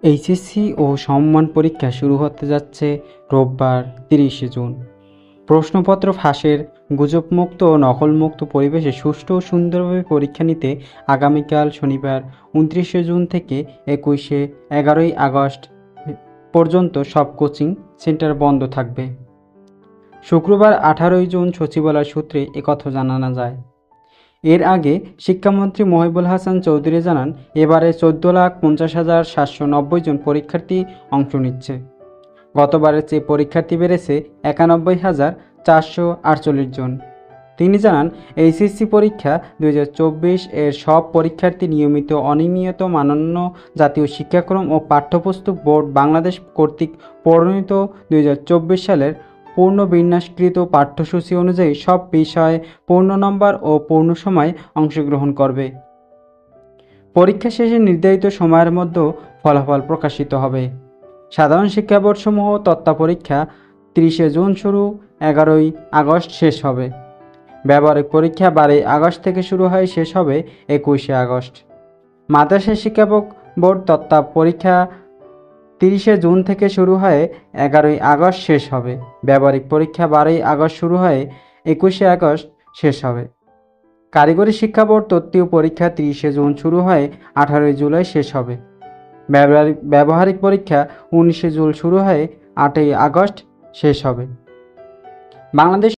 HSC ও সমমান পরীক্ষা শুরু হতে যাচ্ছে রোববার 30শে জুন। প্রশ্নপত্র ফাঁসের গুজবমুক্ত ও নকলমুক্ত পরিবেশে সুষ্ঠু ও সুন্দরভাবে পরীক্ষা নিতে আগামীকাল শনিবার 29শে জুন থেকে 11ই আগস্ট পর্যন্ত সব কোচিং সেন্টার বন্ধ থাকবে। শুক্রবার 18ই জুন সচিবালয় সূত্রে একথা জানানো যায়। এর আগে শিক্ষামন্ত্রী মহিবুল হাসান চৌধুরী জানান, এবারে 14,50,790 জন পরীক্ষার্থী অংশ নিচ্ছে। গতবারের চেয়ে পরীক্ষার্থী বেড়েছে 91,448 জন। তিনি জানান, এইচএসসি পরীক্ষা 2024 এর সব পরীক্ষার্থী নিয়মিত অনিয়মিত মানন্য জাতীয় শিক্ষাক্রম ও পাঠ্যপুস্তক বোর্ড বাংলাদেশ কর্তৃক প্রণীত 2024 সালের পূর্ণ বিন্যাসকৃত পাঠ্যসূচি অনুযায়ী সব বিষয়ে পূর্ণ নম্বর ও পূর্ণ সময় অংশগ্রহণ করবে। পরীক্ষা শেষে নির্ধারিত সময়ের মধ্যে ফলাফল প্রকাশিত হবে। সাধারণ শিক্ষা বোর্ডসমূহ পরীক্ষা 30শে জুন শুরু, 11ই আগস্ট শেষ হবে। ব্যবহারিক পরীক্ষা 12ই আগস্ট থেকে শুরু হয়, শেষ হবে 21শে আগস্ট। মাদ্রাসা শিক্ষা বোর্ড পরীক্ষা 30শে জুন থেকে শুরু হয়ে 11ই আগস্ট শেষ হবে। ব্যবহারিক পরীক্ষা 12ই আগস্ট শুরু হয়ে 21শে আগস্ট শেষ হবে। কারিগরি শিক্ষা বোর্ড তত্ত্বীয় পরীক্ষা 30শে জুন শুরু হয়ে 18ই জুলাই শেষ হবে। ব্যবহারিক পরীক্ষা 19শে জুন শুরু হয়ে 8ই আগস্ট শেষ হবে। বাংলাদেশ